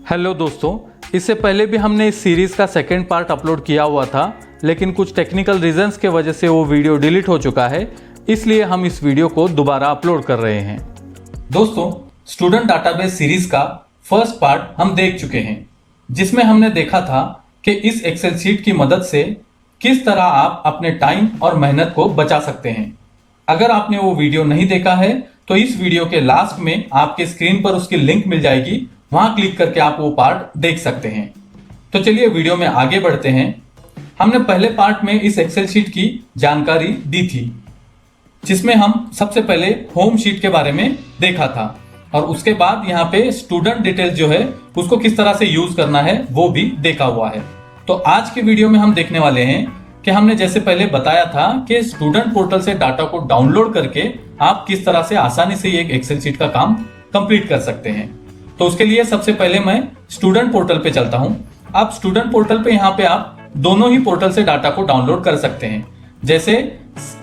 Hello दोस्तों, इससे पहले भी हमने इस सीरीज़ का सेकंड पार्ट अपलोड किया हुआ था, लेकिन कुछ टेक्निकल रीजंस के वजह से वो वीडियो डिलीट हो चुका है। इसलिए हम इस वीडियो को दोबारा अपलोड कर रहे हैं। दोस्तों, स्टूडेंट डाटाबेस सीरीज का फर्स्ट पार्ट हम देख चुके हैं, जिसमें हमने देखा था कि इस एक्सेल शीट की मदद से किस तरह आप अपने टाइम और मेहनत को बचा सकते हैं। अगर आपने वो वीडियो नहीं देखा है तो इस वीडियो के लास्ट में आपके स्क्रीन पर उसकी लिंक मिल जाएगी, वहां क्लिक करके आप वो पार्ट देख सकते हैं। तो चलिए वीडियो में आगे बढ़ते हैं। हमने पहले पार्ट में इस एक्सेल शीट की जानकारी दी थी, जिसमें हम सबसे पहले होम शीट के बारे में देखा था और उसके बाद यहाँ पे स्टूडेंट डिटेल्स जो है उसको किस तरह से यूज करना है वो भी देखा हुआ है। तो आज के वीडियो में हम देखने वाले हैं कि हमने जैसे पहले बताया था कि स्टूडेंट पोर्टल से डाटा को डाउनलोड करके आप किस तरह से आसानी से एक एक्सेल शीट का काम कंप्लीट कर सकते हैं। तो उसके लिए सबसे पहले मैं स्टूडेंट पोर्टल पे चलता हूं। अब स्टूडेंट पोर्टल पे यहाँ पे आप दोनों ही पोर्टल से डाटा को डाउनलोड कर सकते हैं। जैसे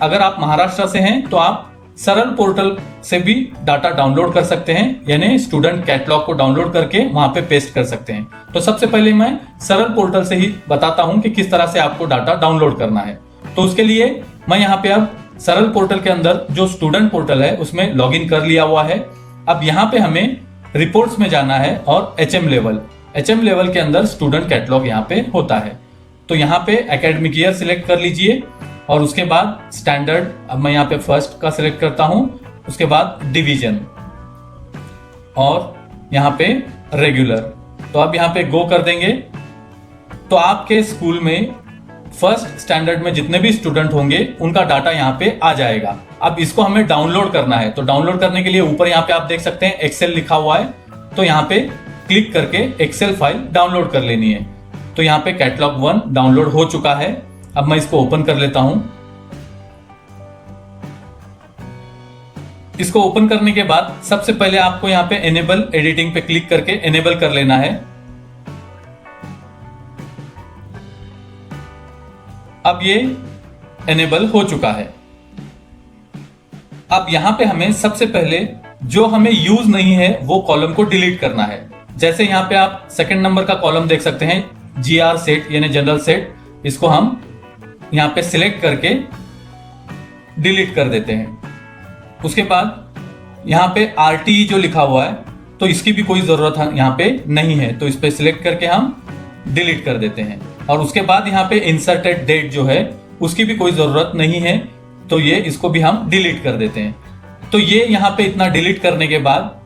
अगर आप महाराष्ट्र से हैं तो आप सरल पोर्टल से भी डाटा डाउनलोड कर सकते हैं, यानी स्टूडेंट कैटलॉग को डाउनलोड करके वहां पे पेस्ट कर सकते हैं। तो सबसे पहले मैं सरल पोर्टल से ही बताता हूं कि किस तरह से आपको डाटा डाउनलोड करना है। तो उसके लिए मैं यहाँ पे अब सरल पोर्टल के अंदर जो स्टूडेंट पोर्टल है उसमें लॉगिन कर लिया हुआ है। अब यहाँ पे हमें रिपोर्ट्स में जाना है और एचएम लेवल के अंदर स्टूडेंट कैटलॉग यहाँ पे होता है। तो यहाँ पे एकेडमिक ईयर सिलेक्ट कर लीजिए और उसके बाद स्टैंडर्ड, अब मैं यहाँ पे फर्स्ट का सिलेक्ट करता हूं, उसके बाद डिवीजन और यहाँ पे रेगुलर। तो अब यहाँ पे गो कर देंगे तो आपके स्कूल में फर्स्ट स्टैंडर्ड में जितने भी स्टूडेंट होंगे उनका डाटा यहाँ पे आ जाएगा। अब इसको हमें डाउनलोड करना है, तो डाउनलोड करने के लिए ऊपर यहाँ पे आप देख सकते हैं एक्सेल लिखा हुआ है, तो यहाँ पे क्लिक करके एक्सेल फाइल डाउनलोड कर लेनी है। तो यहाँ पे कैटलॉग 1 डाउनलोड हो चुका है। अब मैं इसको ओपन कर लेता हूं। इसको ओपन करने के बाद सबसे पहले आपको यहाँ पे एनेबल एडिटिंग पे क्लिक करके एनेबल कर लेना है। अब ये एनेबल हो चुका है। अब यहां पे हमें सबसे पहले जो हमें यूज नहीं है वो कॉलम को डिलीट करना है। जैसे यहाँ पे आप सेकंड नंबर का कॉलम देख सकते हैं, GR सेट यानी जनरल सेट, इसको हम यहाँ पे सिलेक्ट करके डिलीट कर देते हैं। उसके बाद यहाँ पे RTE जो लिखा हुआ है तो इसकी भी कोई जरूरत यहाँ पे नहीं है, तो इस पे सिलेक्ट करके हम डिलीट कर देते हैं। और उसके बाद यहाँ पे इंसर्टेड डेट जो है उसकी भी कोई जरूरत नहीं है, तो ये इसको भी हम डिलीट कर देते हैं। तो ये यहाँ पे इतना डिलीट करने के बाद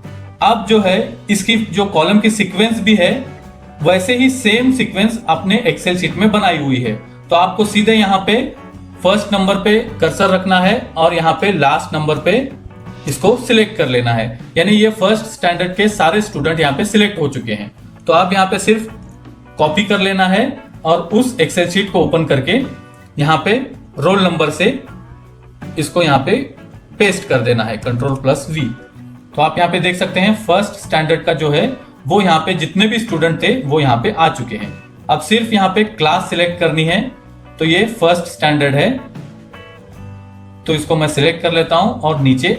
अब जो है इसकी जो कॉलम की सीक्वेंस भी है वैसे ही सेम सीक्वेंस अपने एक्सेल शीट में बनाई हुई है। तो आपको सीधे यहाँ पे फर्स्ट नंबर पे कर्सर रखना है और यहाँ पे लास्ट नंबर पे इसको सिलेक्ट कर लेना है, यानी ये फर्स्ट स्टैंडर्ड के सारे स्टूडेंट यहाँ पे सिलेक्ट हो चुके हैं। तो आप यहाँ पे सिर्फ कॉपी कर लेना है और उस एक्सेल शीट को ओपन करके यहाँ पे रोल नंबर से इसको यहाँ पे पेस्ट कर देना है, Ctrl+V। तो आप यहाँ पे देख सकते हैं फर्स्ट स्टैंडर्ड का जो है वो यहाँ पे जितने भी स्टूडेंट थे वो यहाँ पे आ चुके हैं। अब सिर्फ यहाँ पे क्लास सिलेक्ट करनी है, तो ये फर्स्ट स्टैंडर्ड है, तो इसको मैं सिलेक्ट कर लेता हूं और नीचे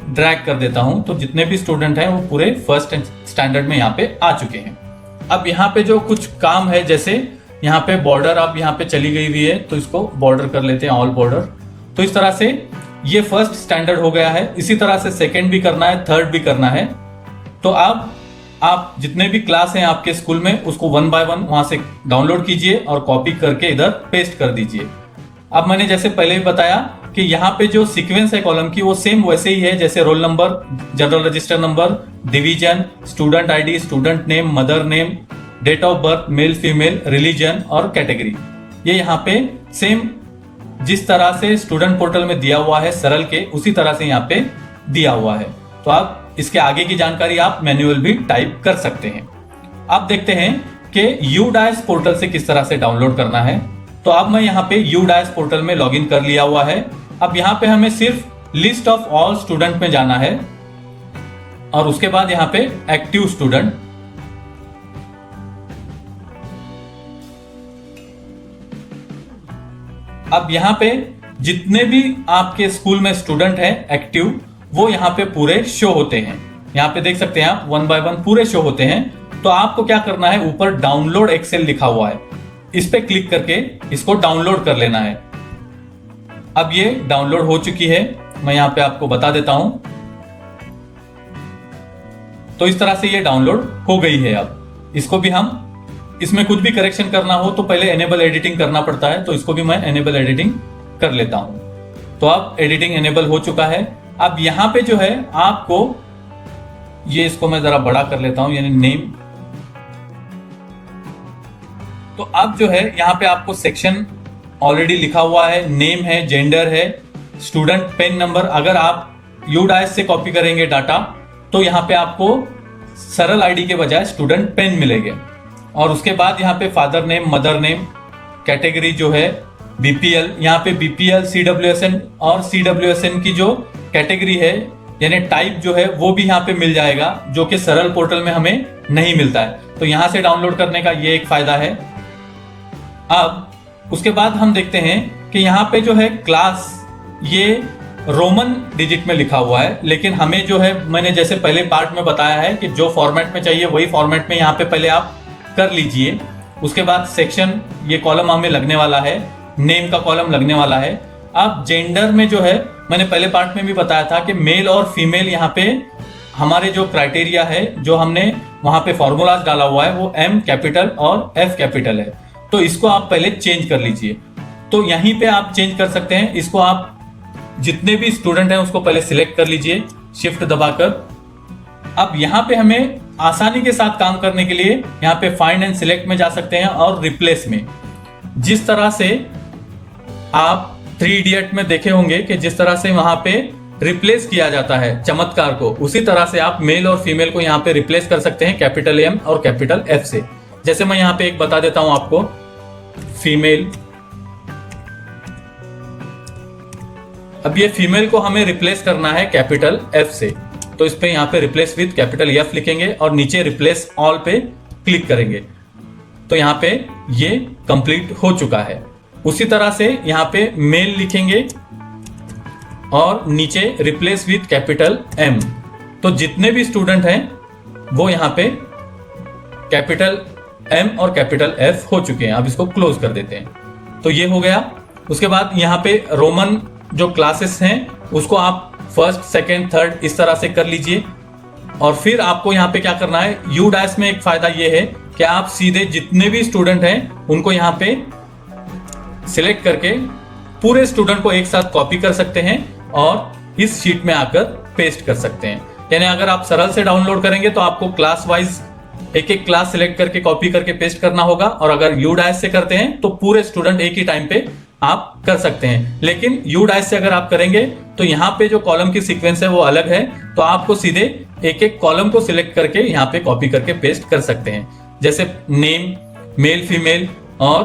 ड्रैग कर देता हूं। तो जितने भी स्टूडेंट हैं वो पूरे फर्स्ट स्टैंडर्ड में यहाँ पे आ चुके हैं। अब यहाँ पे जो कुछ काम है, जैसे यहाँ पे बॉर्डर अब यहाँ पे चली गई हुई है, तो इसको बॉर्डर कर लेते हैं, ऑल बॉर्डर। तो इस तरह से ये फर्स्ट स्टैंडर्ड हो गया है। इसी तरह से सेकेंड भी करना है, थर्ड भी करना है। तो अब आप जितने भी क्लास हैं आपके स्कूल में उसको 1 बाय 1 वहां से डाउनलोड कीजिए और कॉपी करके इधर पेस्ट कर दीजिए। अब मैंने जैसे पहले भी बताया कि यहाँ पे जो सीक्वेंस है कॉलम की वो सेम वैसे ही है, जैसे roll number, general register number, division, student ID, student name, mother name, date of birth, male female, religion और कैटेगरी। ये यहाँ पे सेम जिस तरह से स्टूडेंट पोर्टल में दिया हुआ है सरल के, उसी तरह से यहाँ पे दिया हुआ है। तो आप इसके आगे की जानकारी आप मैन्युअल भी टाइप कर सकते हैं। अब देखते हैं कि UDAS पोर्टल से किस तरह से डाउनलोड करना है। तो अब मैं यहाँ पे UDAS पोर्टल में लॉगिन कर लिया हुआ है। अब यहाँ पे हमें सिर्फ लिस्ट ऑफ ऑल स्टूडेंट में जाना है और उसके बाद यहाँ पे एक्टिव स्टूडेंट, अब यहाँ पे जितने भी आपके स्कूल में स्टूडेंट हैं एक्टिव, वो यहाँ पे पूरे शो होते हैं। यहाँ पे देख सकते हैं आप 1 बाय 1 पूरे शो होते हैं। तो आपको क्या करना है, ऊपर डाउनलोड एक्सेल लिखा हुआ है, इस पे क्लिक करके इसको डाउनलोड कर लेना है। अब ये डाउनलोड हो चुकी है, मैं यहां पे आपको बता देता हूं। तो इस तरह से ये डाउनलोड हो गई है। अब इसको भी हम, इसमें कुछ भी करेक्शन करना हो तो पहले एनेबल एडिटिंग करना पड़ता है, तो इसको भी मैं एनेबल एडिटिंग कर लेता हूं। तो अब एडिटिंग एनेबल हो चुका है। अब यहां पे जो है आपको ये, इसको मैं जरा बड़ा कर लेता हूं, यानी नेम। तो अब जो है यहाँ पे आपको सेक्शन ऑलरेडी लिखा हुआ है, नेम है, जेंडर है, स्टूडेंट पेन नंबर। अगर आप यूडाइस से कॉपी करेंगे डाटा तो यहाँ पे आपको सरल आईडी के बजाय स्टूडेंट पेन मिलेंगे। और उसके बाद यहाँ पे father name, mother name, category जो है बीपीएल, यहाँ पे बीपीएल, सीडब्ल्यूएसएन और सीडब्ल्यूएसएन की जो कैटेगरी है यानी टाइप जो है वो भी यहाँ पे मिल जाएगा, जो कि सरल पोर्टल में हमें नहीं मिलता है। तो यहाँ से डाउनलोड करने का ये एक फायदा है। अब उसके बाद हम देखते हैं कि यहाँ पे जो है क्लास, ये रोमन डिजिट में लिखा हुआ है, लेकिन हमें जो है, मैंने जैसे पहले पार्ट में बताया है कि जो फॉर्मेट में चाहिए वही फॉर्मेट में यहाँ पे पहले आप कर लीजिए। उसके बाद सेक्शन, ये कॉलम हमें लगने वाला है, नेम का कॉलम लगने वाला है। अब जेंडर में जो है, मैंने पहले पार्ट में भी बताया था कि मेल और फीमेल, यहाँ पे हमारे जो क्राइटेरिया है, जो हमने वहां पे फॉर्मूलाज डाला हुआ है, वो एम कैपिटल और एफ कैपिटल है। तो इसको आप पहले चेंज कर लीजिए। तो यहीं पे आप चेंज कर सकते हैं। इसको आप जितने भी स्टूडेंट हैं उसको पहले सिलेक्ट कर लीजिए शिफ्ट दबाकर। अब यहाँ पे हमें आसानी के साथ काम करने के लिए यहाँ पे फाइंड एंड सिलेक्ट में जा सकते हैं और रिप्लेस में। जिस तरह से आप 3 इडियट में देखे होंगे कि जिस तरह से वहां पे रिप्लेस किया जाता है चमत्कार को, उसी तरह से आप मेल और फीमेल को यहाँ पे रिप्लेस कर सकते हैं कैपिटल एम और कैपिटल एफ से। जैसे मैं यहाँ पे एक बता देता हूं आपको, फीमेल। अब ये फीमेल को हमें रिप्लेस करना है कैपिटल एफ से, तो इस पे यहाँ पे रिप्लेस विद कैपिटल एफ लिखेंगे और नीचे रिप्लेस ऑल पे क्लिक करेंगे। तो यहाँ पे ये कंप्लीट हो चुका है। उसी तरह से यहाँ पे मेल लिखेंगे और नीचे रिप्लेस विद कैपिटल एम। तो जितने भी स्टूडेंट हैं वो यहाँ पे कैपिटल एम और कैपिटल एफ हो चुके हैं। अब इसको क्लोज कर देते हैं। तो ये हो गया। उसके बाद यहाँ पे रोमन जो क्लासेस हैं उसको आप फर्स्ट, सेकेंड, थर्ड इस तरह से कर लीजिए। और फिर आपको यहाँ पे क्या करना है, यू डैश में एक फायदा ये है कि आप सीधे जितने भी स्टूडेंट हैं उनको यहाँ पे सिलेक्ट करके पूरे स्टूडेंट को एक साथ कॉपी कर सकते हैं और इस शीट में आकर पेस्ट कर सकते हैं। यानी अगर आप सरल से डाउनलोड करेंगे तो आपको क्लास वाइज एक एक क्लास सिलेक्ट करके कॉपी करके पेस्ट करना होगा, और अगर यू डैश से करते हैं तो पूरे स्टूडेंट एक ही टाइम पे आप कर सकते हैं। लेकिन यू डैश से अगर आप करेंगे तो यहाँ पे जो कॉलम की सीक्वेंस है वो अलग है, तो आपको सीधे एक एक कॉलम को सिलेक्ट करके यहाँ पे कॉपी करके पेस्ट कर सकते हैं। जैसे नेम, मेल, फीमेल और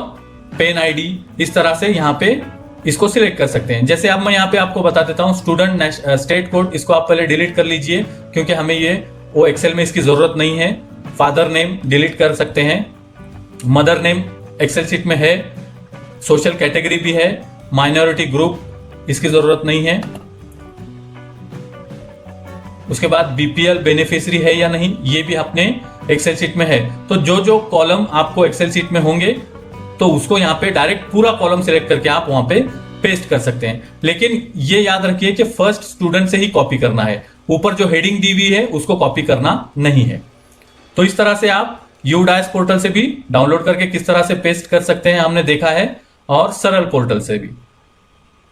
पेन आईडी, इस तरह से यहाँ पे इसको सिलेक्ट कर सकते हैं। जैसे अब मैं यहाँ पे आपको बता देता हूँ स्टूडेंट स्टेट कोड, इसको आप पहले डिलीट कर लीजिए क्योंकि हमें ये वो एक्सेल में इसकी जरूरत नहीं है। फादर नेम डिलीट कर सकते हैं, मदर नेम एक्सेल शीट में है, सोशल कैटेगरी भी है, माइनॉरिटी ग्रुप इसकी जरूरत नहीं है। उसके बाद बीपीएल बेनिफिशियरी है या नहीं ये भी अपने एक्सेल शीट में है। तो जो जो कॉलम आपको एक्सेल शीट में होंगे तो उसको यहाँ पे डायरेक्ट पूरा कॉलम सिलेक्ट करके आप वहां पे पेस्ट कर सकते हैं। लेकिन ये याद रखिए कि फर्स्ट स्टूडेंट से ही कॉपी करना है, ऊपर जो हेडिंग दी हुई है उसको कॉपी करना नहीं है। तो इस तरह से आप यूडाइस पोर्टल से भी डाउनलोड करके किस तरह से पेस्ट कर सकते हैं हमने देखा है, और सरल पोर्टल से भी।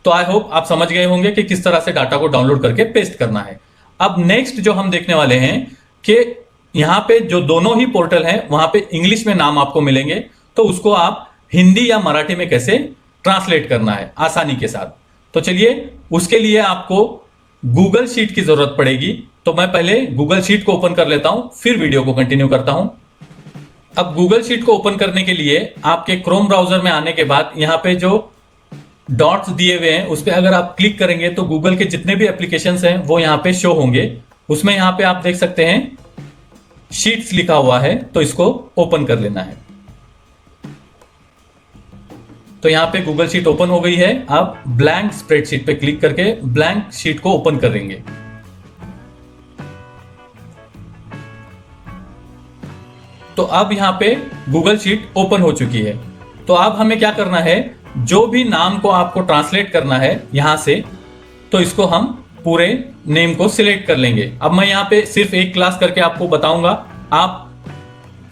तो आई होप आप समझ गए होंगे कि किस तरह से डाटा को डाउनलोड करके पेस्ट करना है। अब नेक्स्ट जो हम देखने वाले हैं कि यहाँ पे जो दोनों ही पोर्टल हैं वहां पे इंग्लिश में नाम आपको मिलेंगे, तो उसको आप हिंदी या मराठी में कैसे ट्रांसलेट करना है आसानी के साथ। तो चलिए उसके लिए आपको गूगल शीट की जरूरत पड़ेगी। तो मैं पहले गूगल शीट को ओपन कर लेता हूं, फिर वीडियो को कंटिन्यू करता हूं। अब गूगल शीट को ओपन करने के लिए आपके क्रोम ब्राउजर में आने के बाद यहाँ पे जो डॉट्स दिए हुए हैं उस पर अगर आप क्लिक करेंगे तो गूगल के जितने भी एप्लीकेशंस हैं वो यहाँ पे शो होंगे। उसमें यहाँ पे आप देख सकते हैं शीट्स लिखा हुआ है, तो इसको ओपन कर लेना है। तो यहाँ पे गूगल शीट ओपन हो गई है। आप ब्लैंक स्प्रेडशीट पे क्लिक करके ब्लैंक शीट को ओपन करेंगे। तो अब यहाँ पे गूगल शीट ओपन हो चुकी है। तो अब हमें क्या करना है, जो भी नाम को आपको ट्रांसलेट करना है यहाँ से, तो इसको हम पूरे नेम को सिलेक्ट कर लेंगे। अब मैं यहाँ पे सिर्फ एक क्लास करके आपको बताऊंगा, आप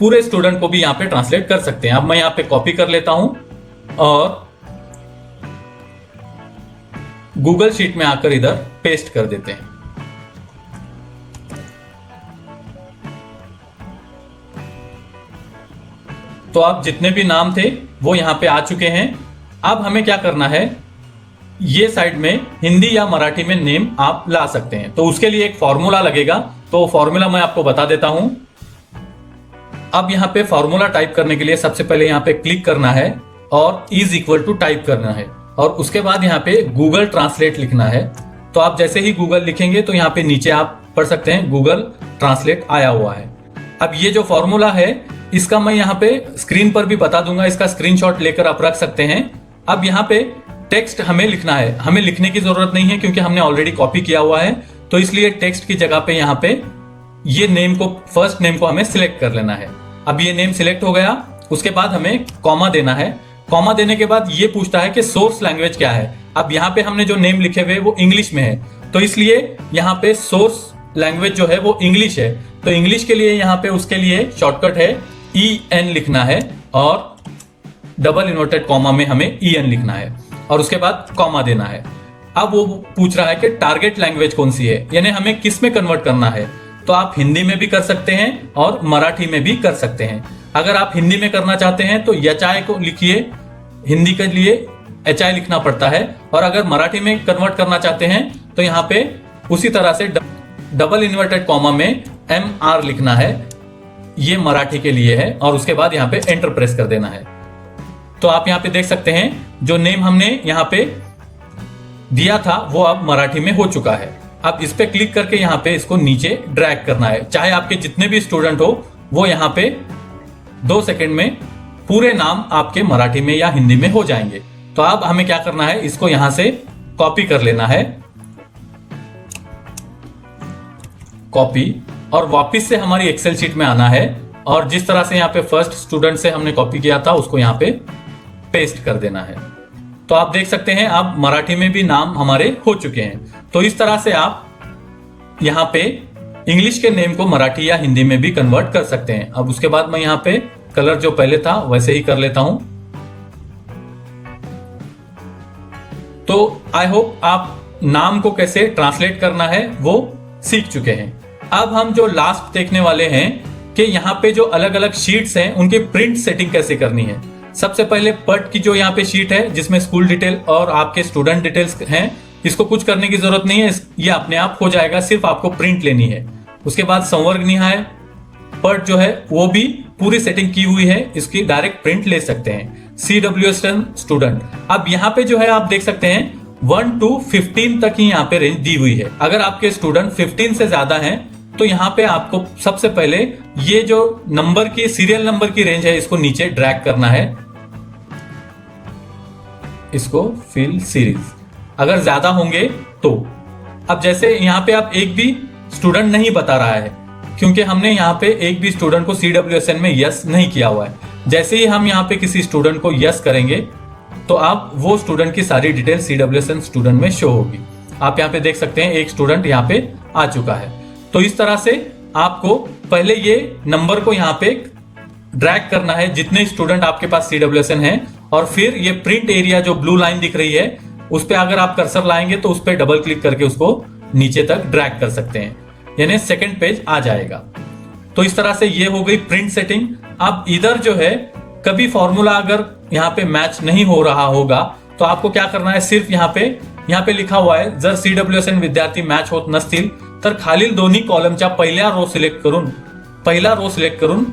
पूरे स्टूडेंट को भी यहाँ पे ट्रांसलेट कर सकते हैं। अब मैं यहाँ पे कॉपी कर लेता हूं और गूगल शीट में आकर इधर पेस्ट कर देते हैं। तो आप जितने भी नाम थे वो यहाँ पे आ चुके हैं। अब हमें क्या करना है, ये साइड में हिंदी या मराठी में नेम आप ला सकते हैं। तो उसके लिए एक फॉर्मूला लगेगा, तो फॉर्मूला मैं आपको बता देता हूं। अब यहाँ पे फॉर्मूला टाइप करने के लिए सबसे पहले यहाँ पे क्लिक करना है और इज इक्वल टू टाइप करना है, और उसके बाद यहाँ पे गूगल ट्रांसलेट लिखना है। तो आप जैसे ही गूगल लिखेंगे तो यहाँ पे नीचे आप पढ़ सकते हैं गूगल ट्रांसलेट आया हुआ है। अब ये जो फॉर्मूला है इसका मैं यहाँ पे स्क्रीन पर भी बता दूंगा, इसका स्क्रीनशॉट लेकर आप रख सकते हैं। अब यहाँ पे टेक्स्ट हमें लिखना है, हमें लिखने की जरूरत नहीं है क्योंकि हमने ऑलरेडी कॉपी किया हुआ है। तो इसलिए टेक्स्ट की जगह पे यहाँ पे ये नेम को, फर्स्ट नेम को हमें सिलेक्ट कर लेना है। अब ये नेम सिलेक्ट हो गया, उसके बाद हमें कॉमा देना है। कॉमा देने के बाद ये पूछता है कि सोर्स लैंग्वेज क्या है। अब यहाँ पे हमने जो नेम लिखे हुए वो इंग्लिश में है, तो इसलिए यहाँ पे सोर्स लैंग्वेज जो है वो इंग्लिश है। तो इंग्लिश के लिए यहाँ पे उसके लिए शॉर्टकट है EN लिखना है और डबल इन्वर्टेड कॉमा में हमें EN लिखना है और उसके बाद कॉमा देना है। अब वो पूछ रहा है कि टारगेट लैंग्वेज कौन सी है, यानी हमें किस में कन्वर्ट करना है। तो आप हिंदी में भी कर सकते हैं और मराठी में भी कर सकते हैं। अगर आप हिंदी में करना चाहते हैं तो HI को लिखिए, हिंदी के लिए HI लिखना पड़ता है, और अगर मराठी में कन्वर्ट करना चाहते हैं तो यहाँ पे उसी तरह से डबल इन्वर्टेड कॉमा में MR लिखना है, ये मराठी के लिए है, और उसके बाद यहाँ पे एंटर प्रेस कर देना है। तो आप यहाँ पे देख सकते हैं जो नेम हमने यहाँ पे दिया था वो अब मराठी में हो चुका है। अब इस पे क्लिक करके यहाँ पे इसको नीचे ड्रैग करना है। चाहे आपके जितने भी स्टूडेंट हो वो यहाँ पे 2 सेकंड में पूरे नाम आपके मराठी में या हिंदी में हो जाएंगे। तो अब हमें क्या करना है, इसको यहां से कॉपी कर लेना है, कॉपी, और वापस से हमारी एक्सेल शीट में आना है और जिस तरह से यहाँ पे फर्स्ट स्टूडेंट से हमने कॉपी किया था उसको यहाँ पे पेस्ट कर देना है। तो आप देख सकते हैं अब मराठी में भी नाम हमारे हो चुके हैं। तो इस तरह से आप यहाँ पे इंग्लिश के नेम को मराठी या हिंदी में भी कन्वर्ट कर सकते हैं। अब उसके बाद मैं यहाँ पे कलर जो पहले था वैसे ही कर लेता हूं। तो आई होप आप नाम को कैसे ट्रांसलेट करना है वो सीख चुके हैं। अब हम जो लास्ट देखने वाले हैं कि यहाँ पे जो अलग अलग शीट्स हैं उनकी प्रिंट सेटिंग कैसे करनी है। सबसे पहले पट की जो यहाँ पे शीट है जिसमें स्कूल डिटेल और आपके स्टूडेंट डिटेल्स हैं, इसको कुछ करने की जरूरत नहीं है, ये अपने आप हो जाएगा, सिर्फ आपको प्रिंट लेनी है। उसके बाद संवर्ग निहाय पट जो है वो भी पूरी सेटिंग की हुई है, इसकी डायरेक्ट प्रिंट ले सकते हैं। CWSN स्टूडेंट, अब यहाँ पे जो है आप देख सकते हैं 1 to 15 तक ही यहाँ पे रेंज दी हुई है। अगर आपके स्टूडेंट 15 से ज्यादा हैं तो यहाँ पे आपको सबसे पहले ये जो नंबर की सीरियल नंबर की रेंज है इसको नीचे ड्रैग करना है, इसको फिल सीरीज। अगर ज्यादा होंगे तो अब जैसे यहाँ पे आप एक भी स्टूडेंट नहीं बता रहा है क्योंकि हमने यहाँ पे एक भी स्टूडेंट को CWSN में यस नहीं किया हुआ है। जैसे ही हम यहाँ पे किसी स्टूडेंट को यस करेंगे तो आप वो स्टूडेंट की सारी डिटेल CWSN स्टूडेंट में शो होगी। आप यहाँ पे देख सकते हैं एक स्टूडेंट यहाँ पे आ चुका है। तो इस तरह से आपको पहले ये नंबर को यहाँ पे ड्रैग करना है जितने स्टूडेंट आपके पास CWSN है, और फिर ये प्रिंट एरिया जो ब्लू लाइन दिख रही है उस पर अगर आप कर्सर लाएंगे तो उस पर डबल क्लिक करके उसको नीचे तक ड्रैग कर सकते हैं, यानी सेकंड पेज आ जाएगा। तो इस तरह से ये हो गई प्रिंट सेटिंग। अब इधर जो है कभी फॉर्मूला अगर यहाँ पे मैच नहीं हो रहा होगा तो आपको क्या करना है, सिर्फ यहाँ पे लिखा हुआ है जर CWSN विद्यार्थी मॅच होत नसतील तर खालील दोन्ही कॉलमच्या पहिला रो सिलेक्ट करून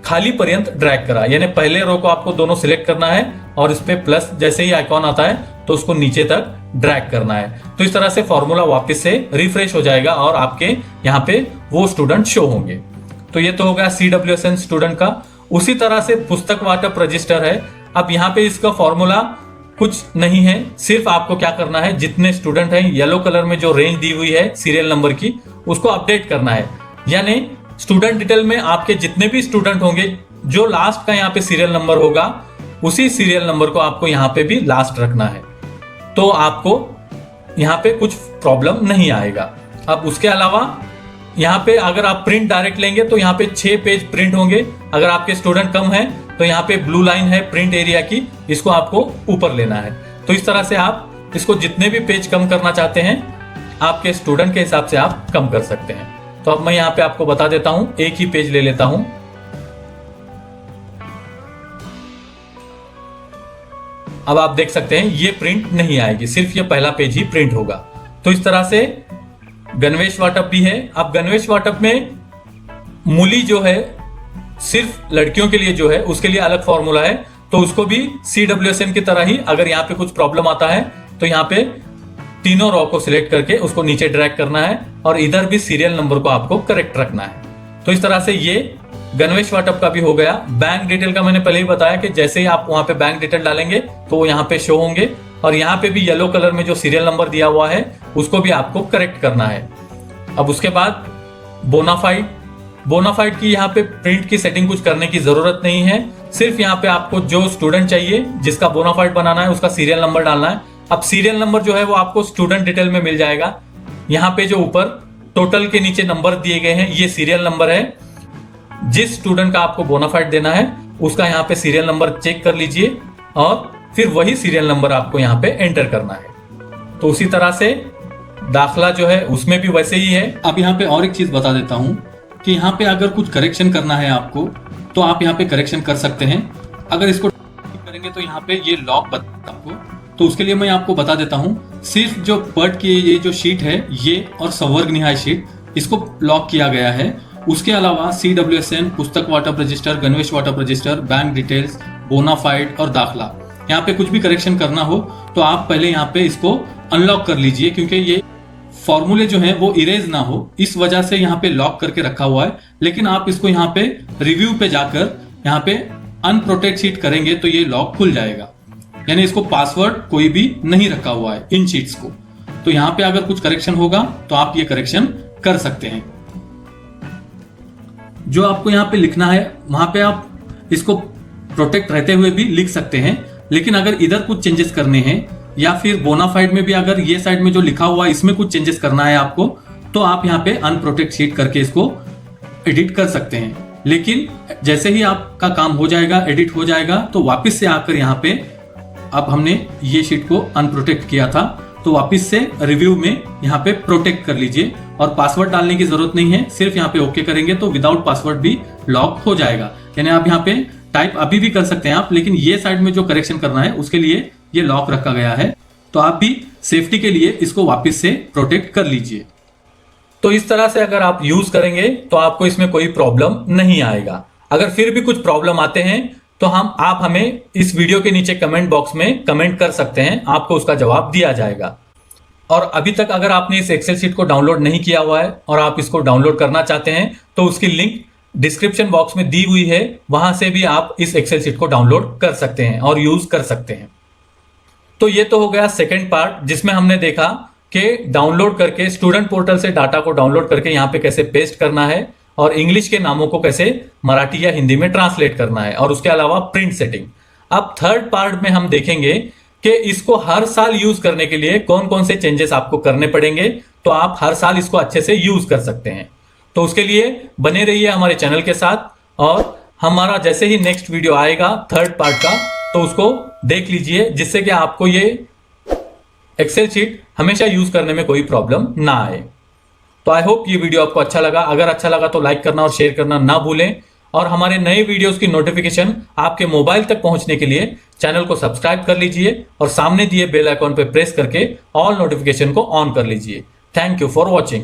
खाली पर्यंत ड्रैग करा, यानी पहले रो को आपको दोनों सिलेक्ट करना है और इस पे प्लस जैसे ही आइकॉन आता है तो उसको नीचे तक ड्रैग करना है। तो इस तरह से फॉर्मूला वापस से रिफ्रेश हो जाएगा और आपके यहाँ पे वो स्टूडेंट शो होंगे। तो ये तो हो गया CWSN स्टूडेंट का। उसी तरह से पुस्तक वाटप रजिस्टर है। अब यहाँ पे इसका फॉर्मूला कुछ नहीं है, सिर्फ आपको क्या करना है, जितने स्टूडेंट हैं येलो कलर में जो रेंज दी हुई है सीरियल नंबर की उसको अपडेट करना है, यानी स्टूडेंट डिटेल में आपके जितने भी स्टूडेंट होंगे, जो लास्ट का यहाँ पे सीरियल नंबर होगा उसी सीरियल नंबर को आपको यहाँ पे भी लास्ट रखना है, तो आपको यहाँ पे कुछ प्रॉब्लम नहीं आएगा। अब उसके अलावा यहाँ पे अगर आप प्रिंट डायरेक्ट लेंगे तो यहाँ पे 6 पेज प्रिंट होंगे। अगर आपके स्टूडेंट कम है तो यहाँ पे ब्लू लाइन है प्रिंट एरिया की, इसको आपको ऊपर लेना है। तो इस तरह से आप इसको जितने भी पेज कम करना चाहते हैं आपके स्टूडेंट के हिसाब से आप कम कर सकते हैं। तो अब मैं यहाँ पे आपको बता देता हूं, एक ही पेज ले लेता हूं। अब आप देख सकते हैं ये प्रिंट नहीं आएगी, सिर्फ ये पहला पेज ही प्रिंट होगा। तो इस तरह से गणवेश वाटप भी है। अब गणवेश वाटप में मूली जो है सिर्फ लड़कियों के लिए जो है उसके लिए अलग फॉर्मूला है, तो उसको भी CWSN की तरह ही अगर यहाँ पे कुछ प्रॉब्लम आता है तो यहाँ पे तीनों रॉ को सिलेक्ट करके उसको नीचे ड्रैग करना है और इधर भी सीरियल नंबर को आपको करेक्ट रखना है। तो इस तरह से ये गणवेश वाटप का भी हो गया। बैंक डिटेल का मैंने पहले ही बताया कि जैसे ही आप वहां पे बैंक डिटेल डालेंगे तो वो यहाँ पे शो होंगे, और यहाँ पे भी येलो कलर में जो सीरियल नंबर दिया हुआ है उसको भी आपको करेक्ट करना है। अब उसके बाद बोनाफाइड की यहाँ पे प्रिंट की सेटिंग कुछ करने की जरूरत नहीं है, सिर्फ यहाँ पे आपको जो स्टूडेंट चाहिए जिसका बोनाफाइड बनाना है उसका सीरियल नंबर डालना है। अब सीरियल नंबर जो है वो आपको स्टूडेंट डिटेल में मिल जाएगा। यहाँ पे जो ऊपर टोटल के नीचे नंबर दिए गए हैं ये सीरियल नंबर है। जिस स्टूडेंट का आपको बोनाफाइड देना है उसका यहाँ पे सीरियल नंबर चेक कर लीजिए और फिर वही सीरियल नंबर आपको यहाँ पे एंटर करना है। तो उसी तरह से दाखला जो है उसमें भी वैसे ही है। अब यहाँ पे और एक चीज बता देता हूँ कि यहाँ पे अगर कुछ करेक्शन करना है आपको तो आप यहाँ पे करेक्शन कर सकते हैं। अगर इसको करेंगे तो यहाँ पे ये लॉक बताता आपको, तो उसके लिए मैं आपको बता देता हूँ। सिर्फ जो पर्ट की ये जो शीट है ये और संवर्ग निहाय शीट, इसको लॉक किया गया है। उसके अलावा CWSN, पुस्तक वाटप रजिस्टर, गणवेश वाटप रजिस्टर, बैंक डिटेल्स, बोनाफाइड और दाखला, यहाँ पे कुछ भी करेक्शन करना हो तो आप पहले यहाँ पे इसको अनलॉक कर लीजिए, क्योंकि ये फॉर्मूले जो है वो इरेज ना हो इस वजह से यहाँ पे लॉक करके रखा हुआ है। लेकिन आप इसको यहाँ पे रिव्यू पे जाकर यहाँ पे अनप्रोटेक्ट शीट करेंगे तो ये लॉक खुल जाएगा, यानी इसको पासवर्ड कोई भी नहीं रखा हुआ है इन शीट्स को। तो यहाँ पे अगर कुछ करेक्शन होगा तो आप ये करेक्शन कर सकते हैं। जो आपको यहाँ पे लिखना है वहां पे आप इसको प्रोटेक्ट रहते हुए भी लिख सकते हैं, लेकिन अगर इधर कुछ चेंजेस करने हैं या फिर बोनाफाइड में भी अगर ये साइड में जो लिखा हुआ है इसमें कुछ चेंजेस करना है आपको, तो आप यहाँ पे अनप्रोटेक्ट शीट करके इसको एडिट कर सकते हैं। लेकिन जैसे ही आपका काम हो जाएगा, एडिट हो जाएगा, तो वापस से आकर यहाँ पे अब हमने ये शीट को अनप्रोटेक्ट किया था तो वापस से रिव्यू में यहाँ पे प्रोटेक्ट कर लीजिए और पासवर्ड डालने की जरूरत नहीं है। सिर्फ यहाँ पे ओके करेंगे तो विदाउट पासवर्ड भी लॉक हो जाएगा। यानी आप यहाँ पे टाइप अभी भी कर सकते हैं आप, लेकिन ये साइड में जो करेक्शन करना है उसके लिए ये लॉक रखा गया है। तो आप भी सेफ्टी के लिए इसको वापस से प्रोटेक्ट कर लीजिए। तो इस तरह से अगर आप यूज करेंगे तो आपको इसमें कोई प्रॉब्लम नहीं आएगा। अगर फिर भी कुछ प्रॉब्लम आते हैं तो आप हमें इस वीडियो के नीचे कमेंट बॉक्स में कमेंट कर सकते हैं, आपको उसका जवाब दिया जाएगा। और अभी तक अगर आपने इस एक्सेल शीट को डाउनलोड नहीं किया हुआ है और आप इसको डाउनलोड करना चाहते हैं तो उसकी लिंक डिस्क्रिप्शन बॉक्स में दी हुई है, वहां से भी आप इस एक्सेल शीट को डाउनलोड कर सकते हैं और यूज कर सकते हैं। तो ये तो हो गया सेकेंड पार्ट, जिसमें हमने देखा कि डाउनलोड करके स्टूडेंट पोर्टल से डाटा को डाउनलोड करके यहाँ पे कैसे पेस्ट करना है और इंग्लिश के नामों को कैसे मराठी या हिंदी में ट्रांसलेट करना है, और उसके अलावा प्रिंट सेटिंग। अब थर्ड पार्ट में हम देखेंगे कि इसको हर साल यूज करने के लिए कौन कौन से चेंजेस आपको करने पड़ेंगे, तो आप हर साल इसको अच्छे से यूज कर सकते हैं। तो उसके लिए बने रहिए हमारे चैनल के साथ, और हमारा जैसे ही नेक्स्ट वीडियो आएगा थर्ड पार्ट का तो उसको देख लीजिए, जिससे कि आपको ये एक्सेल शीट हमेशा यूज करने में कोई प्रॉब्लम ना आए। तो आई होप ये वीडियो आपको अच्छा लगा। अगर अच्छा लगा तो लाइक करना और शेयर करना ना भूलें, और हमारे नए वीडियोस की नोटिफिकेशन आपके मोबाइल तक पहुंचने के लिए चैनल को सब्सक्राइब कर लीजिए और सामने दिए बेल आइकॉन पर प्रेस करके ऑल नोटिफिकेशन को ऑन कर लीजिए। Thank you for watching.